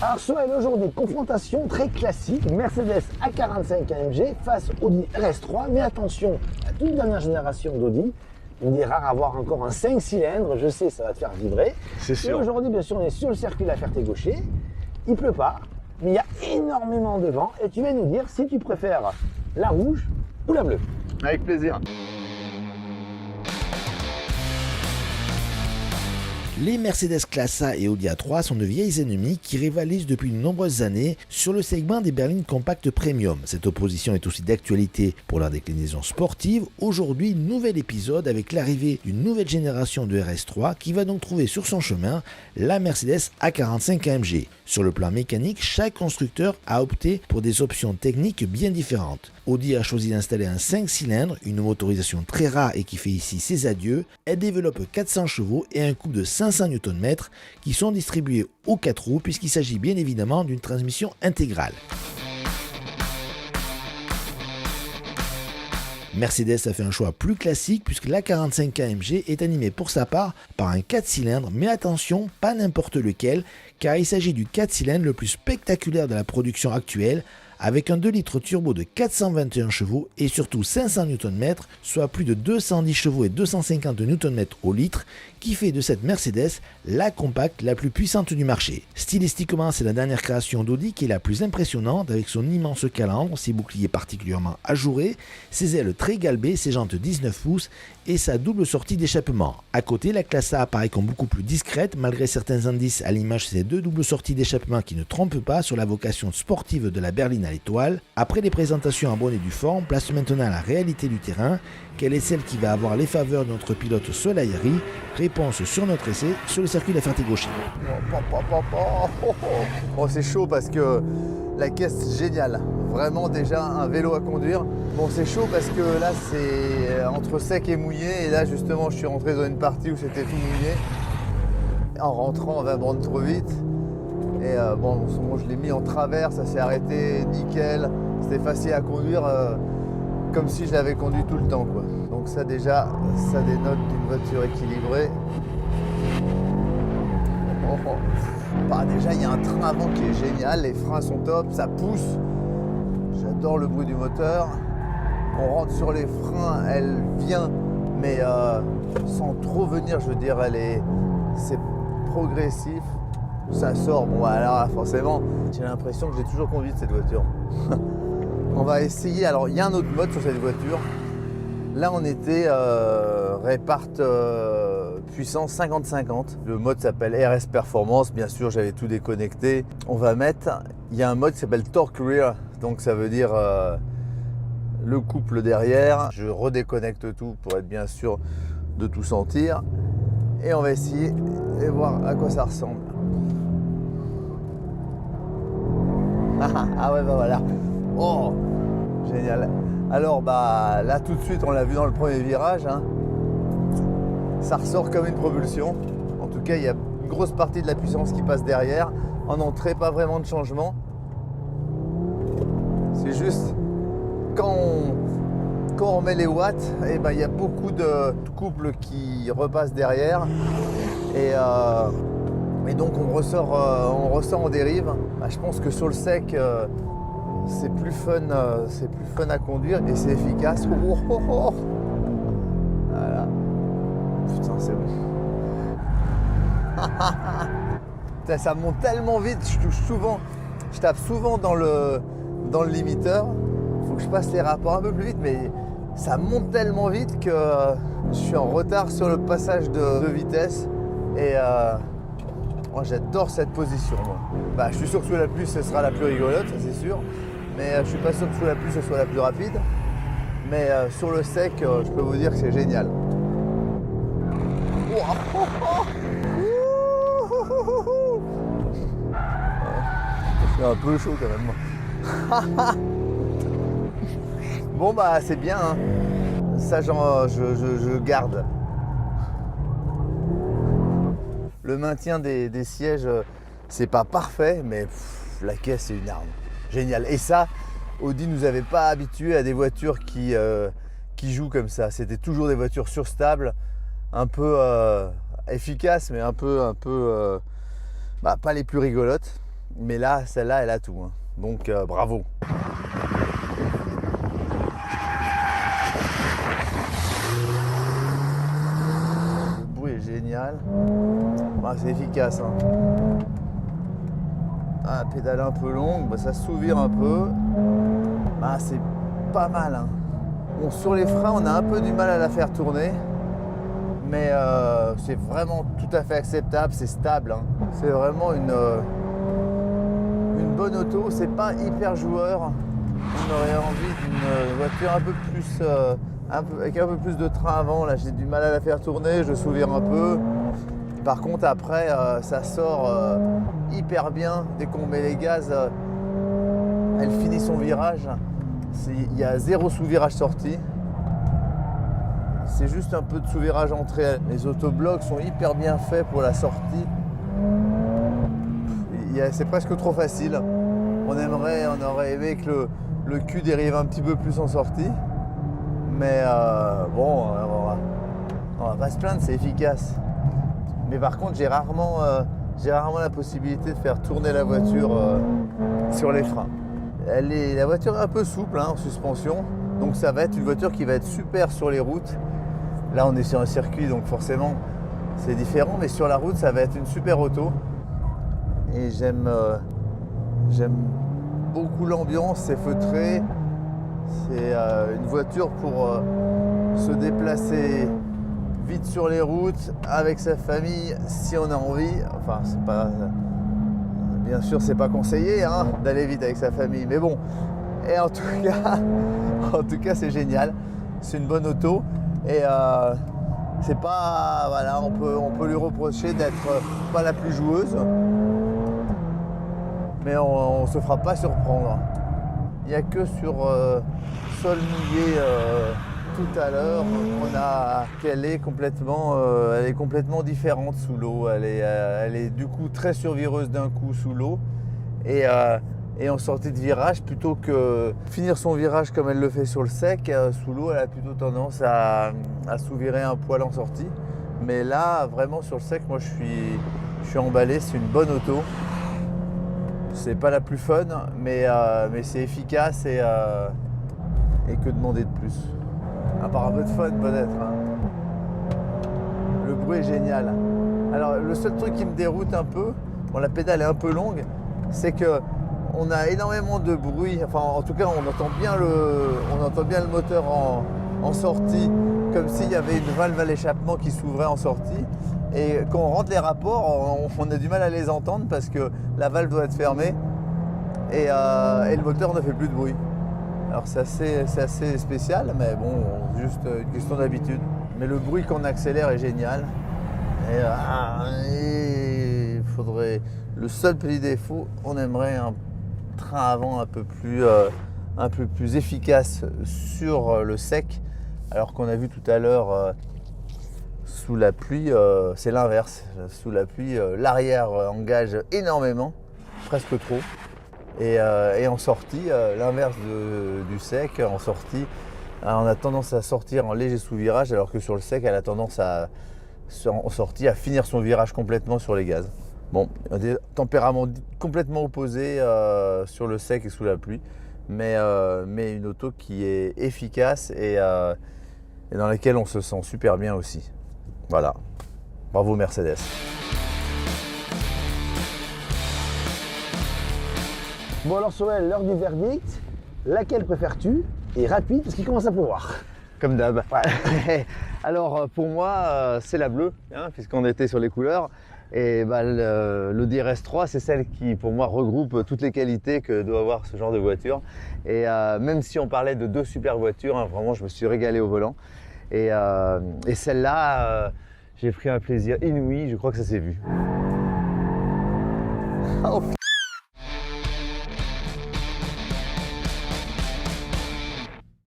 Alors Sohail, aujourd'hui, confrontation très classique, Mercedes A45 AMG face Audi RS3, mais attention, la toute dernière génération d'Audi, une des rares à avoir encore un 5 cylindres, je sais, ça va te faire vibrer. C'est sûr. Et aujourd'hui, bien sûr, on est sur le circuit La Ferté-Gaucher, il pleut pas, mais il y a énormément de vent, et tu vas nous dire si tu préfères la rouge ou la bleue. Avec plaisir. Les Mercedes Classe A et Audi A3 sont de vieilles ennemies qui rivalisent depuis de nombreuses années sur le segment des berlines compactes premium. Cette opposition est aussi d'actualité pour leur déclinaison sportive. Aujourd'hui, nouvel épisode avec l'arrivée d'une nouvelle génération de RS3 qui va donc trouver sur son chemin la Mercedes A45 AMG. Sur le plan mécanique, chaque constructeur a opté pour des options techniques bien différentes. Audi a choisi d'installer un 5 cylindres, une motorisation très rare et qui fait ici ses adieux. Elle développe 400 chevaux et un couple de 500 Nm qui sont distribués aux 4 roues puisqu'il s'agit bien évidemment d'une transmission intégrale. Mercedes a fait un choix plus classique puisque la 45 AMG est animée pour sa part par un 4 cylindres, mais attention, pas n'importe lequel, car il s'agit du 4 cylindres le plus spectaculaire de la production actuelle, avec un 2 litres turbo de 421 chevaux et surtout 500 Nm, soit plus de 210 chevaux et 250 Nm au litre, qui fait de cette Mercedes la compacte la plus puissante du marché. Stylistiquement, c'est la dernière création d'Audi qui est la plus impressionnante avec son immense calandre, ses boucliers particulièrement ajourés, ses ailes très galbées, ses jantes 19 pouces et sa double sortie d'échappement. À côté, la Classe A apparaît comme beaucoup plus discrète malgré certains indices à l'image de ces deux doubles sorties d'échappement qui ne trompent pas sur la vocation sportive de la berline à l'étoile. Après les présentations en bonne et due forme, place maintenant à la réalité du terrain. Quelle est celle qui va avoir les faveurs de notre pilote Sohail Ri? Réponse sur notre essai sur le circuit La Ferté-Gaucher. Bon, c'est chaud parce que la caisse géniale. Vraiment déjà un vélo à conduire. Bon, c'est chaud parce que là c'est entre sec et mouillé. Et là justement je suis rentré dans une partie où c'était tout mouillé. En rentrant on va prendre trop vite. Et bon, je l'ai mis en travers, ça s'est arrêté nickel. C'était facile à conduire comme si je l'avais conduit tout le temps, quoi. Donc ça déjà, ça dénote d'une voiture équilibrée. Bah, déjà il y a un train avant qui est génial, les freins sont top, ça pousse. J'adore le bruit du moteur. On rentre sur les freins, elle vient, mais sans trop venir, je veux dire, c'est progressif. Ça sort, bon alors forcément, j'ai l'impression que j'ai toujours conduit cette voiture. On va essayer, alors il y a un autre mode sur cette voiture. Là on était répart puissance 50-50. Le mode s'appelle RS Performance, bien sûr j'avais tout déconnecté. On va mettre, il y a un mode qui s'appelle Torque Rear, donc ça veut dire le couple derrière. Je redéconnecte tout pour être bien sûr de tout sentir. Et on va essayer et voir à quoi ça ressemble. Ah ouais, bah voilà. Oh, génial. Alors bah là tout de suite on l'a vu dans le premier virage, hein. Ça ressort comme une propulsion. En tout cas il y a une grosse partie de la puissance qui passe derrière. En entrée pas vraiment de changement. C'est juste quand on met les watts, et ben il y a beaucoup de couples qui repassent derrière. Et donc on ressort en dérive. Bah, je pense que sur le sec c'est plus fun à conduire et c'est efficace. Voilà. Putain, c'est bon. Putain, ça monte tellement vite, je tape souvent dans le limiteur. Faut que je passe les rapports un peu plus vite, mais ça monte tellement vite que je suis en retard sur le passage de vitesse. Et moi j'adore cette position. Moi. Bah, je suis sûr que sous la pluie ce sera la plus rigolote, ça c'est sûr. Mais je suis pas sûr que sous la pluie ce soit la plus rapide. Mais sur le sec, je peux vous dire que c'est génial. C'est un peu chaud quand même. Bon bah c'est bien, hein. Ça je garde. Le maintien des sièges, c'est pas parfait, mais la caisse c'est une arme. Génial. Et ça, Audi nous avait pas habitués à des voitures qui jouent comme ça. C'était toujours des voitures surstables, un peu efficaces, mais un peu pas les plus rigolotes. Mais là, celle-là, elle a tout. Hein. Donc bravo. Le bruit est génial. Bah, c'est efficace. Hein. Ah, pédale un peu longue, bah, ça s'ouvre un peu. Bah, c'est pas mal. Hein. Bon, sur les freins, on a un peu du mal à la faire tourner. Mais c'est vraiment tout à fait acceptable, c'est stable. Hein. C'est vraiment une bonne auto, c'est pas hyper joueur. On aurait envie d'une voiture un peu plus, avec un peu plus de train avant. Là, j'ai du mal à la faire tourner, je sourire un peu. Par contre, après, ça sort hyper bien. Dès qu'on met les gaz, elle finit son virage. Il y a 0 sous-virage sorti. C'est juste un peu de sous-virage entrée. Les autoblocs sont hyper bien faits pour la sortie. C'est presque trop facile. On aurait aimé que le cul dérive un petit peu plus en sortie. Mais bon, on va pas se plaindre, c'est efficace. Mais par contre, j'ai rarement la possibilité de faire tourner la voiture sur les freins. La voiture est un peu souple hein, en suspension. Donc ça va être une voiture qui va être super sur les routes. Là, on est sur un circuit, donc forcément, c'est différent. Mais sur la route, ça va être une super auto. Et j'aime beaucoup l'ambiance, c'est feutré. C'est une voiture pour se déplacer vite sur les routes, avec sa famille, si on a envie. Enfin, bien sûr, c'est pas conseillé hein, d'aller vite avec sa famille. Mais bon, et en tout cas, c'est génial. C'est une bonne auto. Et c'est pas, voilà, on peut lui reprocher d'être pas la plus joueuse, mais on se fera pas surprendre. Il n'y a que sur sol mouillé tout à l'heure, on a qu'elle est complètement différente sous l'eau. Elle est du coup très survireuse d'un coup sous l'eau et en sortie de virage, plutôt que finir son virage comme elle le fait sur le sec, sous l'eau, elle a plutôt tendance à sous-virer un poil en sortie. Mais là, vraiment sur le sec, moi je suis emballé, c'est une bonne auto. C'est pas la plus fun, mais c'est efficace et que demander de plus. À part un peu de fun peut-être. Hein. Le bruit est génial. Alors le seul truc qui me déroute un peu, bon, la pédale est un peu longue, c'est que on a énormément de bruit, enfin en tout cas on entend bien le moteur en sortie, comme s'il y avait une valve à l'échappement qui s'ouvrait en sortie. Et quand on rentre les rapports, on a du mal à les entendre parce que la valve doit être fermée et le moteur ne fait plus de bruit. Alors c'est assez spécial, mais bon, juste une question d'habitude. Mais le bruit quand on accélère est génial. Et il faudrait, le seul petit défaut, on aimerait un train avant un peu plus efficace sur le sec, alors qu'on a vu tout à l'heure sous la pluie, c'est l'inverse. Sous la pluie, l'arrière engage énormément, presque trop. Et en sortie, l'inverse du sec, en sortie, on a tendance à sortir en léger sous-virage, alors que sur le sec, elle a tendance en sortie à finir son virage complètement sur les gaz. Bon, des tempéraments complètement opposés sur le sec et sous la pluie, mais une auto qui est efficace et dans laquelle on se sent super bien aussi. Voilà, bravo Mercedes. Bon alors Soel, l'heure du verdict, laquelle préfères-tu? Et rapide parce qu'il commence à pleuvoir. Comme d'hab. Ouais. Alors pour moi, c'est la bleue, hein, puisqu'on était sur les couleurs. Et bah, l'Audi RS3, c'est celle qui, pour moi, regroupe toutes les qualités que doit avoir ce genre de voiture. Et même si on parlait de 2 super voitures, hein, vraiment, je me suis régalé au volant. Et celle-là, j'ai pris un plaisir inouï, je crois que ça s'est vu. Oh,